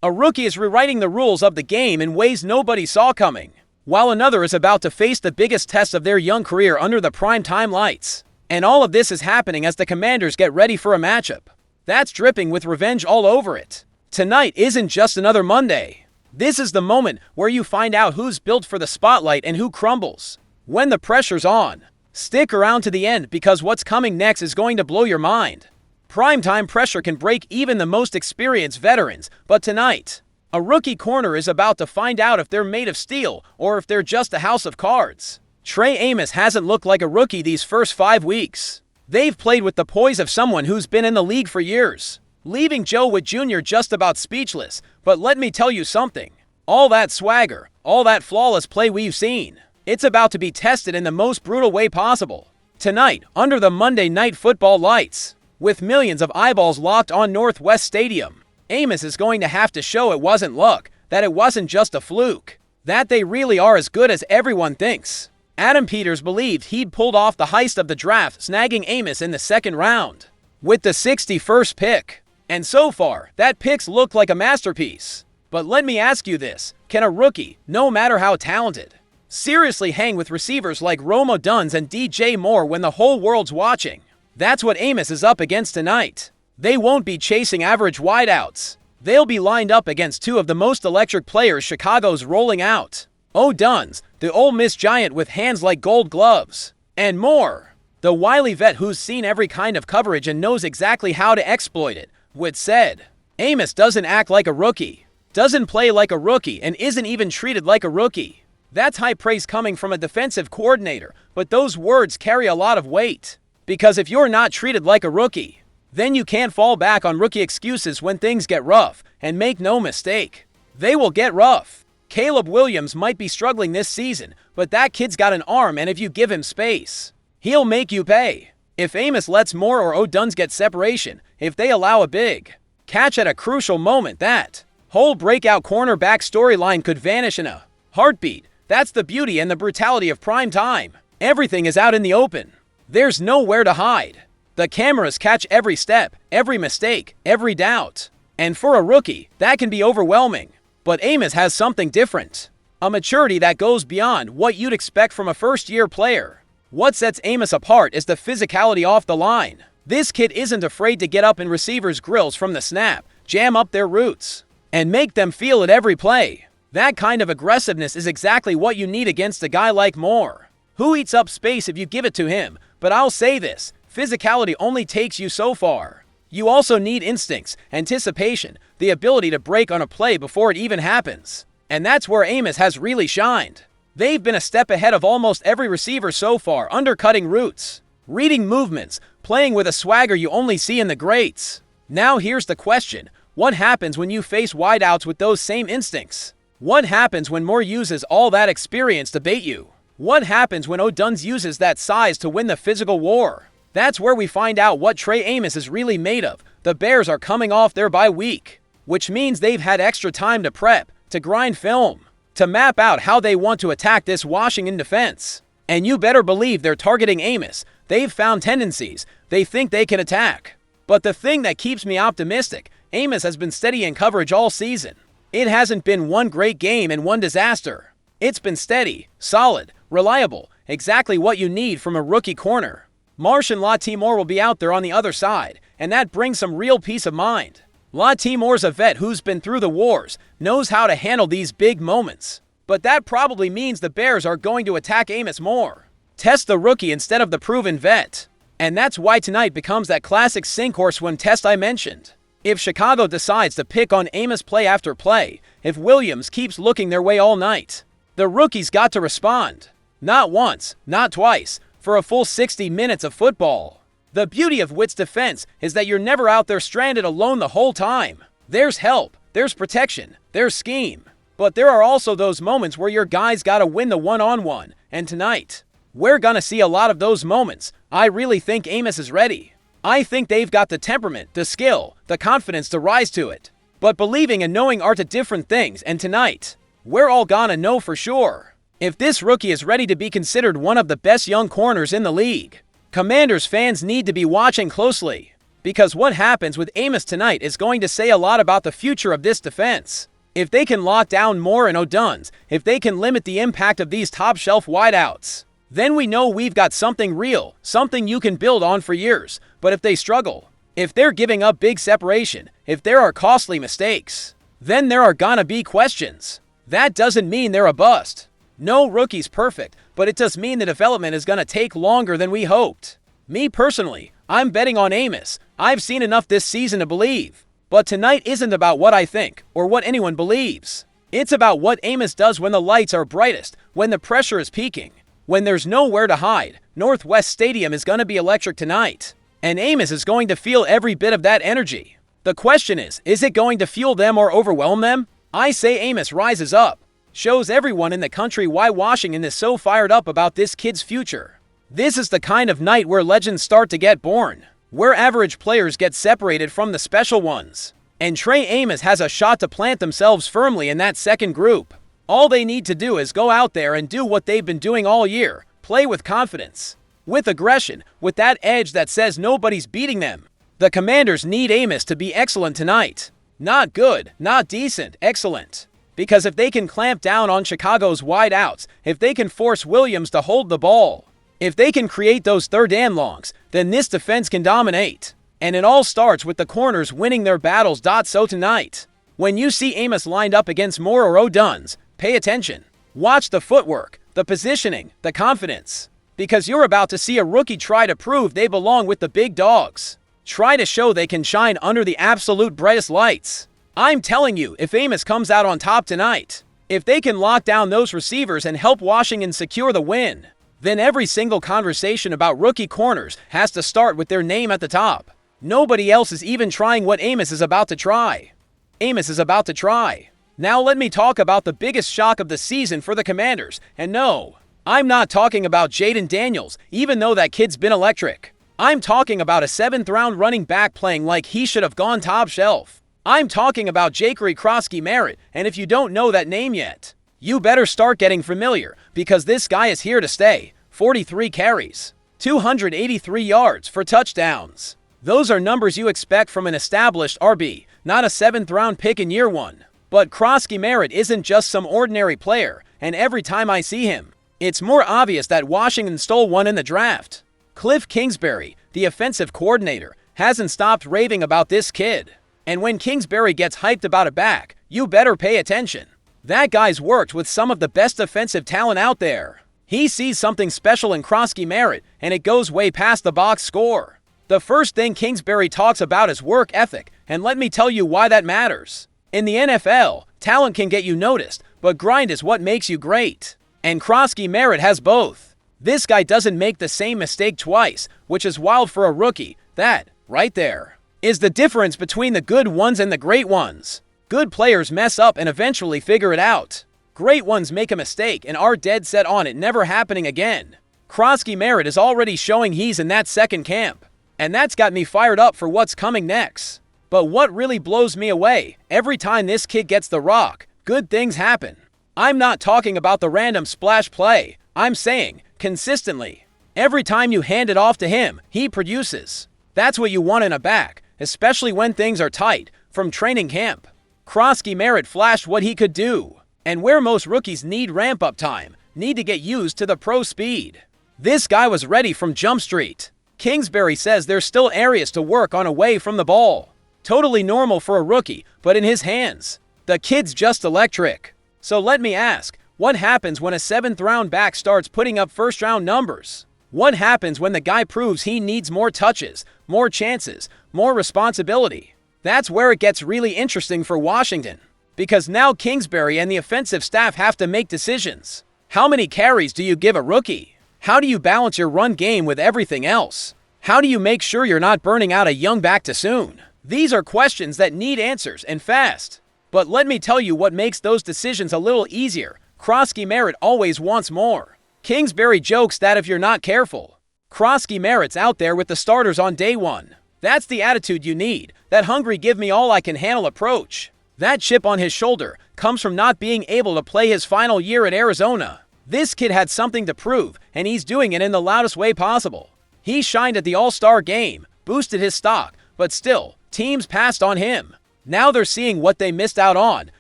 A rookie is rewriting the rules of the game in ways nobody saw coming, while another is about to face the biggest test of their young career under the prime-time lights. And all of this is happening as the Commanders get ready for a matchup that's dripping with revenge all over it. Tonight isn't just another Monday. This is the moment where you find out who's built for the spotlight and who crumbles when the pressure's on. Stick around to the end because what's coming next is going to blow your mind. Primetime pressure can break even the most experienced veterans, but tonight, a rookie corner is about to find out if they're made of steel or if they're just a house of cards. Trey Amos hasn't looked like a rookie these first 5 weeks. They've played with the poise of someone who's been in the league for years, leaving Joe Witt Jr. just about speechless. But let me tell you something. All that swagger, all that flawless play we've seen, it's about to be tested in the most brutal way possible. Tonight, under the Monday Night Football lights, with millions of eyeballs locked on Northwest Stadium, Amos is going to have to show it wasn't luck, that it wasn't just a fluke, that they really are as good as everyone thinks. Adam Peters believed he'd pulled off the heist of the draft, snagging Amos in the second round with the 61st pick. And so far, that pick's looked like a masterpiece. But let me ask you this, can a rookie, no matter how talented, seriously hang with receivers like Rome Odunze and DJ Moore when the whole world's watching? That's what Amos is up against tonight. They won't be chasing average wideouts. They'll be lined up against two of the most electric players Chicago's rolling out. Odunze, the Ole Miss giant with hands like gold gloves, and Moore, the wily vet who's seen every kind of coverage and knows exactly how to exploit it. Witt said, Amos doesn't act like a rookie, doesn't play like a rookie, and isn't even treated like a rookie. That's high praise coming from a defensive coordinator, but those words carry a lot of weight. Because if you're not treated like a rookie, then you can't fall back on rookie excuses when things get rough, and make no mistake, they will get rough. Caleb Williams might be struggling this season, but that kid's got an arm, and if you give him space, he'll make you pay. If Amos lets Moore or Odunze get separation, if they allow a big catch at a crucial moment, that whole breakout cornerback storyline could vanish in a heartbeat. That's the beauty and the brutality of prime time. Everything is out in the open. There's nowhere to hide. The cameras catch every step, every mistake, every doubt. And for a rookie, that can be overwhelming. But Amos has something different. A maturity that goes beyond what you'd expect from a first-year player. What sets Amos apart is the physicality off the line. This kid isn't afraid to get up in receivers' grills from the snap, jam up their roots, and make them feel it every play. That kind of aggressiveness is exactly what you need against a guy like Moore, who eats up space if you give it to him. But I'll say this, physicality only takes you so far. You also need instincts, anticipation, the ability to break on a play before it even happens. And that's where Amos has really shined. They've been a step ahead of almost every receiver so far, undercutting routes, reading movements, playing with a swagger you only see in the greats. Now here's the question, what happens when you face wideouts with those same instincts? What happens when Moore uses all that experience to bait you? What happens when Odunze uses that size to win the physical war? That's where we find out what Trey Amos is really made of. The Bears are coming off their bye week, which means they've had extra time to prep, to grind film, to map out how they want to attack this Washington defense. And you better believe they're targeting Amos. They've found tendencies they think they can attack. But the thing that keeps me optimistic, Amos has been steady in coverage all season. It hasn't been one great game and one disaster. It's been steady, solid, reliable, exactly what you need from a rookie corner. Marshon Lattimore will be out there on the other side, and that brings some real peace of mind. Lattimore's a vet who's been through the wars, knows how to handle these big moments. But that probably means the Bears are going to attack Amos more. Test the rookie instead of the proven vet. And that's why tonight becomes that classic sink or swim test I mentioned. If Chicago decides to pick on Amos play after play, if Williams keeps looking their way all night, the rookie's got to respond. Not once, not twice, for a full 60 minutes of football. The beauty of Witt's defense is that you're never out there stranded alone the whole time. There's help, there's protection, there's scheme. But there are also those moments where your guy's gotta win the one-on-one. And tonight, we're gonna see a lot of those moments. I really think Amos is ready. I think they've got the temperament, the skill, the confidence to rise to it. But believing and knowing are two different things, and tonight, we're all gonna know for sure if this rookie is ready to be considered one of the best young corners in the league. Commanders fans need to be watching closely, Because what happens with Amos tonight is going to say a lot about the future of this defense. If they can lock down Moore and O'Dunn's, if they can limit the impact of these top-shelf wideouts, then we know we've got something real, something you can build on for years. But if they struggle, if they're giving up big separation, if there are costly mistakes, then there are gonna be questions. That doesn't mean they're a bust. No rookie's perfect, but it does mean the development is gonna take longer than we hoped. Me personally, I'm betting on Amos. I've seen enough this season to believe. But tonight isn't about what I think, or what anyone believes. It's about what Amos does when the lights are brightest, when the pressure is peaking, when there's nowhere to hide. Northwest Stadium is gonna be electric tonight, and Amos is going to feel every bit of that energy. The question is it going to fuel them or overwhelm them? I say Amos rises up, shows everyone in the country why Washington is so fired up about this kid's future. This is the kind of night where legends start to get born, where average players get separated from the special ones. And Trey Amos has a shot to plant themselves firmly in that second group. All they need to do is go out there and do what they've been doing all year, play with confidence, with aggression, with that edge that says nobody's beating them. The Commanders need Amos to be excellent tonight. Not good, not decent, excellent. Because if they can clamp down on Chicago's wideouts, if they can force Williams to hold the ball, if they can create those third and longs, then this defense can dominate. And it all starts with the corners winning their battles. So tonight, when you see Amos lined up against Moore or O'Dunn's, pay attention. Watch the footwork, the positioning, the confidence. Because you're about to see a rookie try to prove they belong with the big dogs. Try to show they can shine under the absolute brightest lights. I'm telling you, if Amos comes out on top tonight, if they can lock down those receivers and help Washington secure the win, then every single conversation about rookie corners has to start with their name at the top. Nobody else is even trying what Amos is about to try. Amos is about to try. Now let me talk about the biggest shock of the season for the Commanders. And no, I'm not talking about Jaden Daniels, even though that kid's been electric. I'm talking about a 7th-round running back playing like he should have gone top shelf. I'm talking about Krosky Merritt, and if you don't know that name yet, you better start getting familiar, because this guy is here to stay. 43 carries, 283 yards for touchdowns. Those are numbers you expect from an established RB, not a 7th-round pick in year one. But Krosky Merritt isn't just some ordinary player, and every time I see him, it's more obvious that Washington stole one in the draft. Cliff Kingsbury, the offensive coordinator, hasn't stopped raving about this kid. And when Kingsbury gets hyped about a back, you better pay attention. That guy's worked with some of the best offensive talent out there. He sees something special in Krosky Merritt, and it goes way past the box score. The first thing Kingsbury talks about is work ethic, and let me tell you why that matters. In the NFL, talent can get you noticed, but grind is what makes you great. And Krosky Merritt has both. This guy doesn't make the same mistake twice, which is wild for a rookie. That, right there, is the difference between the good ones and the great ones. Good players mess up and eventually figure it out. Great ones make a mistake and are dead set on it never happening again. Krosky Merritt is already showing he's in that second camp. And that's got me fired up for what's coming next. But what really blows me away, every time this kid gets the rock, good things happen. I'm not talking about the random splash play. I'm saying, consistently. Every time you hand it off to him, he produces. That's what you want in a back, especially when things are tight, from training camp. Krosky Merritt flashed what he could do. And where most rookies need ramp-up time, need to get used to the pro speed. This guy was ready from Jump Street. Kingsbury says there's still areas to work on away from the ball. Totally normal for a rookie, but in his hands, the kid's just electric. So let me ask, what happens when a 7th-round back starts putting up first-round numbers? What happens when the guy proves he needs more touches, more chances, more responsibility? That's where it gets really interesting for Washington. Because now Kingsbury and the offensive staff have to make decisions. How many carries do you give a rookie? How do you balance your run game with everything else? How do you make sure you're not burning out a young back too soon? These are questions that need answers, and fast. But let me tell you what makes those decisions a little easier. Krosky Merritt always wants more. Kingsbury jokes that if you're not careful, Krosky Merritt's out there with the starters on day one. That's the attitude you need, that hungry give me all I can handle approach. That chip on his shoulder comes from not being able to play his final year at Arizona. This kid had something to prove, and he's doing it in the loudest way possible. He shined at the All-Star game, boosted his stock, but still, teams passed on him. Now they're seeing what they missed out on.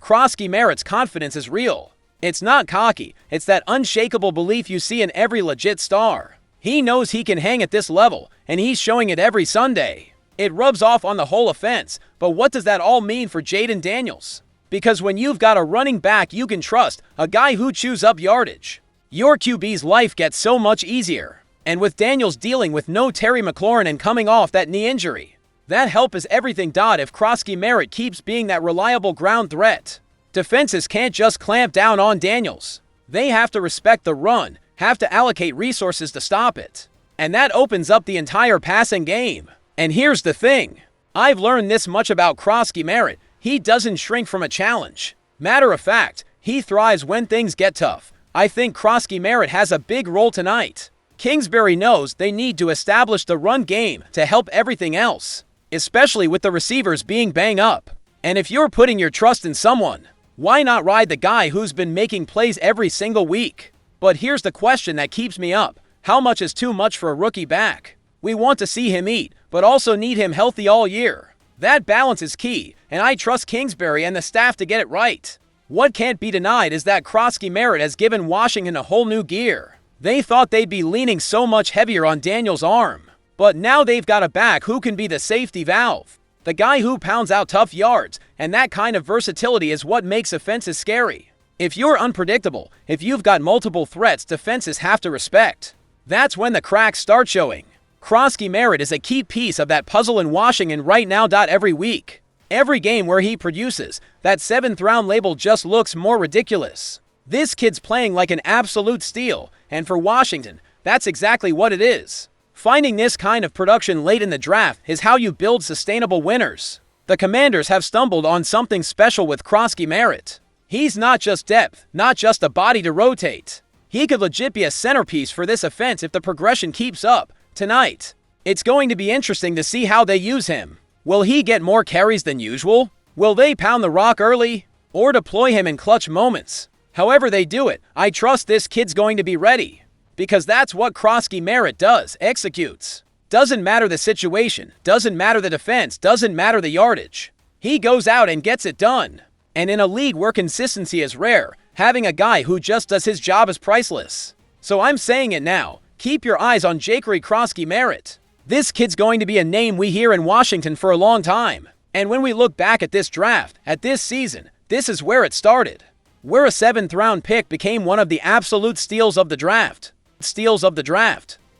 Krosky Merritt's confidence is real. It's not cocky, it's that unshakable belief you see in every legit star. He knows he can hang at this level, and he's showing it every Sunday. It rubs off on the whole offense, but what does that all mean for Jaden Daniels? Because when you've got a running back you can trust, a guy who chews up yardage, your QB's life gets so much easier. And with Daniels dealing with no Terry McLaurin and coming off that knee injury, that help is everything. If Krosky Merritt keeps being that reliable ground threat, defenses can't just clamp down on Daniels. They have to respect the run, have to allocate resources to stop it. And that opens up the entire passing game. And here's the thing. I've learned this much about Krosky Merritt. He doesn't shrink from a challenge. Matter of fact, he thrives when things get tough. I think Krosky Merritt has a big role tonight. Kingsbury knows they need to establish the run game to help everything else, especially with the receivers being banged up. And if you're putting your trust in someone, why not ride the guy who's been making plays every single week? But here's the question that keeps me up. How much is too much for a rookie back? We want to see him eat, but also need him healthy all year. That balance is key, and I trust Kingsbury and the staff to get it right. What can't be denied is that Krosky Merritt has given Washington a whole new gear. They thought they'd be leaning so much heavier on Daniels' arm, but now they've got a back who can be the safety valve. The guy who pounds out tough yards, and that kind of versatility is what makes offenses scary. If you're unpredictable, if you've got multiple threats defenses have to respect, that's when the cracks start showing. Krosky Merritt is a key piece of that puzzle in Washington right now. Every week, every game where he produces, that 7th round label just looks more ridiculous. This kid's playing like an absolute steal, and for Washington, that's exactly what it is. Finding this kind of production late in the draft is how you build sustainable winners. The Commanders have stumbled on something special with Krosky Merritt. He's not just depth, not just a body to rotate. He could legit be a centerpiece for this offense if the progression keeps up. Tonight, it's going to be interesting to see how they use him. Will he get more carries than usual? Will they pound the rock early? Or deploy him in clutch moments? However they do it, I trust this kid's going to be ready. Because that's what Krosky Merritt does, executes. Doesn't matter the situation, doesn't matter the defense, doesn't matter the yardage. He goes out and gets it done. And in a league where consistency is rare, having a guy who just does his job is priceless. So I'm saying it now, keep your eyes on Krosky Merritt. This kid's going to be a name we hear in Washington for a long time. And when we look back at this draft, at this season, this is where it started. Where a 7th round pick became one of the absolute steals of the draft.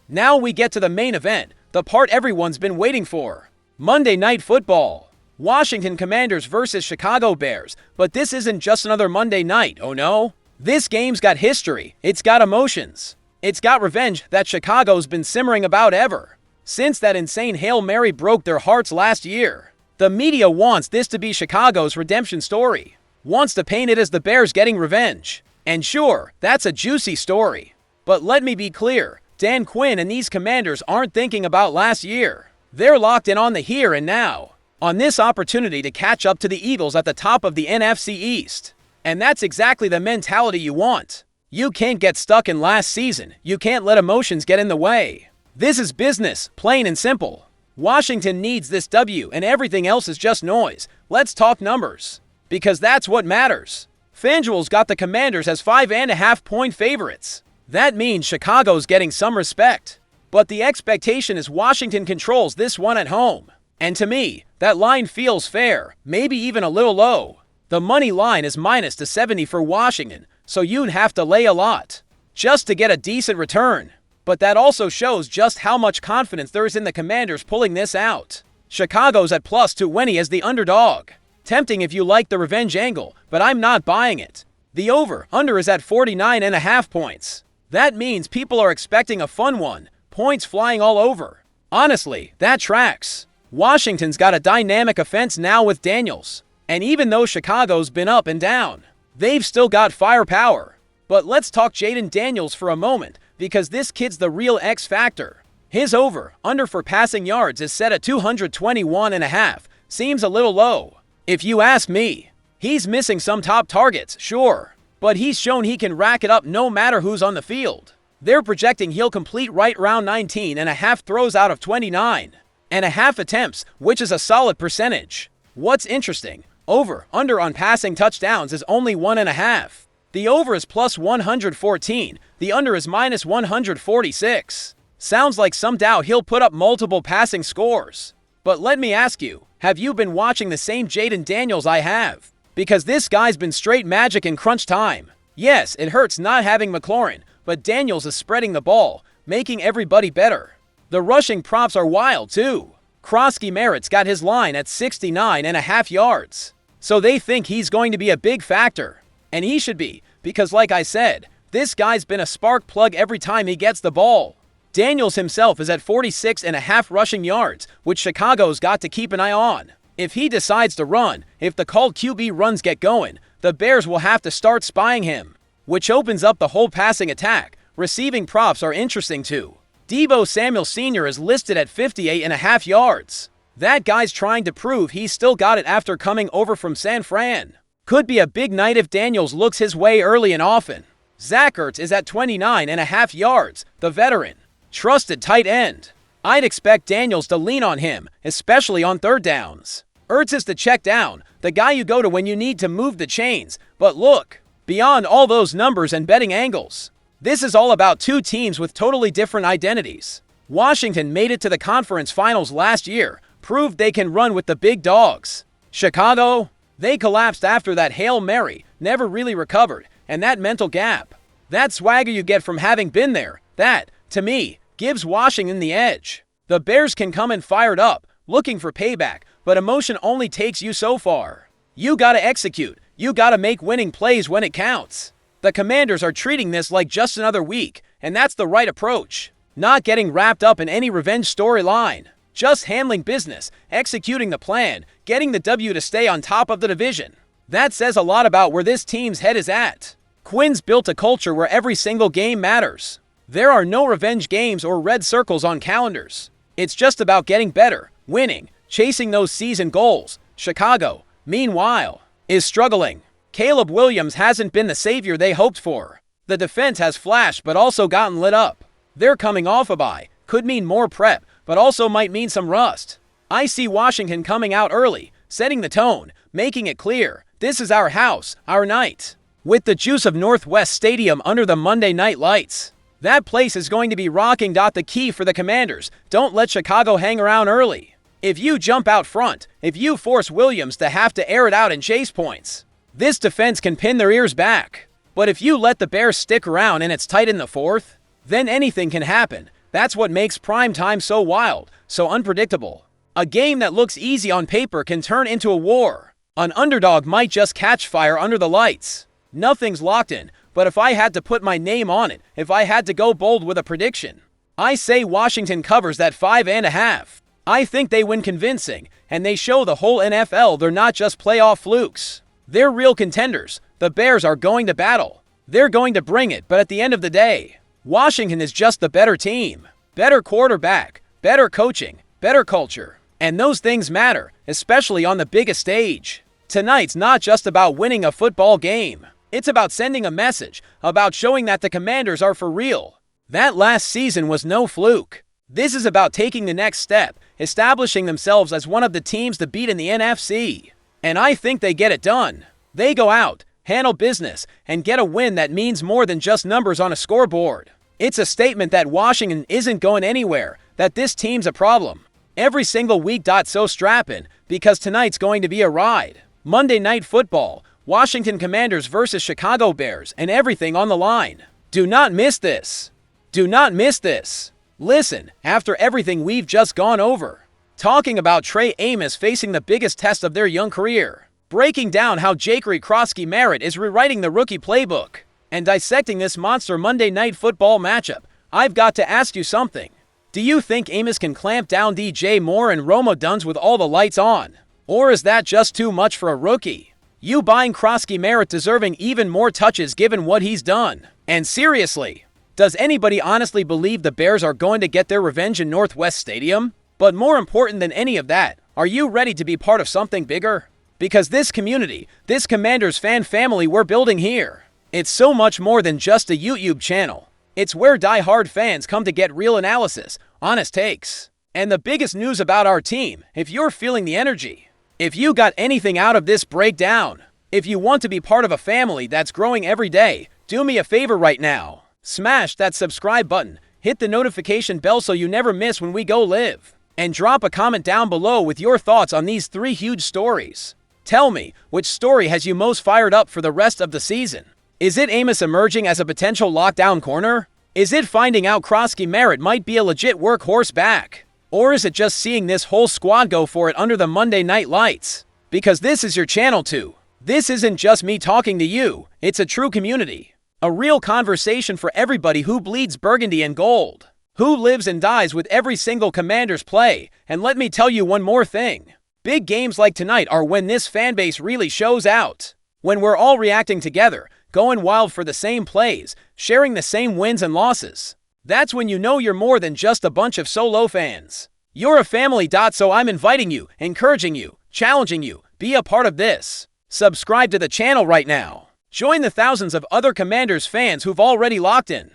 Now we get to the main event, the part everyone's been waiting for. Monday Night Football. Washington Commanders versus Chicago Bears. But this isn't just another Monday night, oh no. This game's got history, it's got emotions. It's got revenge that Chicago's been simmering about ever. Since that insane Hail Mary broke their hearts last year. The media wants this to be Chicago's redemption story. Wants to paint it as the Bears getting revenge. And sure, that's a juicy story. But let me be clear, Dan Quinn and these Commanders aren't thinking about last year. They're locked in on the here and now. On this opportunity to catch up to the Eagles at the top of the NFC East. And that's exactly the mentality you want. You can't get stuck in last season. You can't let emotions get in the way. This is business, plain and simple. Washington needs this W and everything else is just noise. Let's talk numbers. Because that's what matters. FanDuel's got the Commanders as 5.5-point favorites. That means Chicago's getting some respect. But the expectation is Washington controls this one at home. And to me, that line feels fair, maybe even a little low. The money line is minus to 70 for Washington, so you'd have to lay a lot just to get a decent return. But that also shows just how much confidence there is in the Commanders pulling this out. Chicago's at plus 220 as the underdog. Tempting if you like the revenge angle, but I'm not buying it. The over-under is at 49.5 points. That means people are expecting a fun one, points flying all over. Honestly, that tracks. Washington's got a dynamic offense now with Daniels. And even though Chicago's been up and down, they've still got firepower. But let's talk Jaden Daniels for a moment, because this kid's the real X factor. His over-under for passing yards is set at 221.5. Seems a little low. If you ask me, he's missing some top targets, sure, but he's shown he can rack it up no matter who's on the field. They're projecting he'll complete right around 19.5 throws out of 29. attempts, which is a solid percentage. What's interesting, over/under on passing touchdowns is only 1.5. The over is plus 114, the under is minus 146. Sounds like some doubt he'll put up multiple passing scores. But let me ask you, have you been watching the same Jaden Daniels I have? Because this guy's been straight magic in crunch time. Yes, it hurts not having McLaurin, but Daniels is spreading the ball, making everybody better. The rushing props are wild too. Krosky Merritt's got his line at 69.5 yards. So they think he's going to be a big factor. And he should be, because like I said, this guy's been a spark plug every time he gets the ball. Daniels himself is at 46.5 rushing yards, which Chicago's got to keep an eye on. If he decides to run, if the called QB runs get going, the Bears will have to start spying him, which opens up the whole passing attack. Receiving props are interesting too. Deebo Samuel Sr. is listed at 58.5 yards. That guy's trying to prove he's still got it after coming over from San Fran. Could be a big night if Daniels looks his way early and often. Zach Ertz is at 29.5 yards, the veteran. Trusted tight end. I'd expect Daniels to lean on him, especially on third downs. Ertz is the check down, the guy you go to when you need to move the chains. But look, beyond all those numbers and betting angles, this is all about two teams with totally different identities. Washington made it to the conference finals last year, proved they can run with the big dogs. Chicago, they collapsed after that Hail Mary, never really recovered, and that mental gap. That swagger you get from having been there, that, to me, gives Washington the edge. The Bears can come in fired up, looking for payback, but emotion only takes you so far. You gotta execute. You gotta make winning plays when it counts. The Commanders are treating this like just another week, and that's the right approach. Not getting wrapped up in any revenge storyline. Just handling business, executing the plan, getting the W to stay on top of the division. That says a lot about where this team's head is at. Quinn's built a culture where every single game matters. There are no revenge games or red circles on calendars. It's just about getting better, winning, chasing those season goals. Chicago, meanwhile, is struggling. Caleb Williams hasn't been the savior they hoped for. The defense has flashed but also gotten lit up. They're coming off a bye. Could mean more prep, but also might mean some rust. I see Washington coming out early, setting the tone, making it clear, this is our house, our night. With the juice of Northwest Stadium under the Monday night lights. That place is going to be rocking. The key for the Commanders, don't let Chicago hang around early. If you jump out front, if you force Williams to have to air it out and chase points, this defense can pin their ears back. But if you let the Bears stick around and it's tight in the fourth, then anything can happen. That's what makes prime time so wild, so unpredictable. A game that looks easy on paper can turn into a war. An underdog might just catch fire under the lights. Nothing's locked in, but if I had to put my name on it, if I had to go bold with a prediction, I say Washington covers that 5.5. I think they win convincing, and they show the whole NFL they're not just playoff flukes. They're real contenders. The Bears are going to battle. They're going to bring it, but at the end of the day, Washington is just the better team. Better quarterback, better coaching, better culture. And those things matter, especially on the biggest stage. Tonight's not just about winning a football game. It's about sending a message, about showing that the Commanders are for real. That last season was no fluke. This is about taking the next step, establishing themselves as one of the teams to beat in the NFC. And I think they get it done. They go out, handle business, and get a win that means more than just numbers on a scoreboard. It's a statement that Washington isn't going anywhere, that this team's a problem. Every single week. So strap in, because tonight's going to be a ride. Monday Night Football, Washington Commanders versus Chicago Bears, and everything on the line. Do not miss this. Do not miss this. Listen, after everything we've just gone over, talking about Trey Amos facing the biggest test of their young career, breaking down how Krosky Merritt is rewriting the rookie playbook, and dissecting this monster Monday Night Football matchup, I've got to ask you something. Do you think Amos can clamp down DJ Moore and Roma Duns with all the lights on? Or is that just too much for a rookie? You buying Krosky Merritt deserving even more touches given what he's done? And seriously, does anybody honestly believe the Bears are going to get their revenge in Northwest Stadium? But more important than any of that, are you ready to be part of something bigger? Because this community, this Commanders fan family we're building here, it's so much more than just a YouTube channel. It's where die-hard fans come to get real analysis, honest takes, And the biggest news about our team, if you're feeling the energy, if you got anything out of this breakdown, if you want to be part of a family that's growing every day, do me a favor right now. Smash that subscribe button, hit the notification bell so you never miss when we go live, and drop a comment down below with your thoughts on these 3 huge stories. Tell me, which story has you most fired up for the rest of the season? Is it Amos emerging as a potential lockdown corner? Is it finding out Krosky Merritt might be a legit workhorse back? Or is it just seeing this whole squad go for it under the Monday night lights? Because this is your channel too. This isn't just me talking to you, it's a true community. A real conversation for everybody who bleeds burgundy and gold. Who lives and dies with every single Commanders play. And let me tell you one more thing. Big games like tonight are when this fanbase really shows out. When we're all reacting together, going wild for the same plays, sharing the same wins and losses. That's when you know you're more than just a bunch of solo fans. You're a family. So I'm inviting you, encouraging you, challenging you, be a part of this. Subscribe to the channel right now. Join the thousands of other Commanders fans who've already locked in.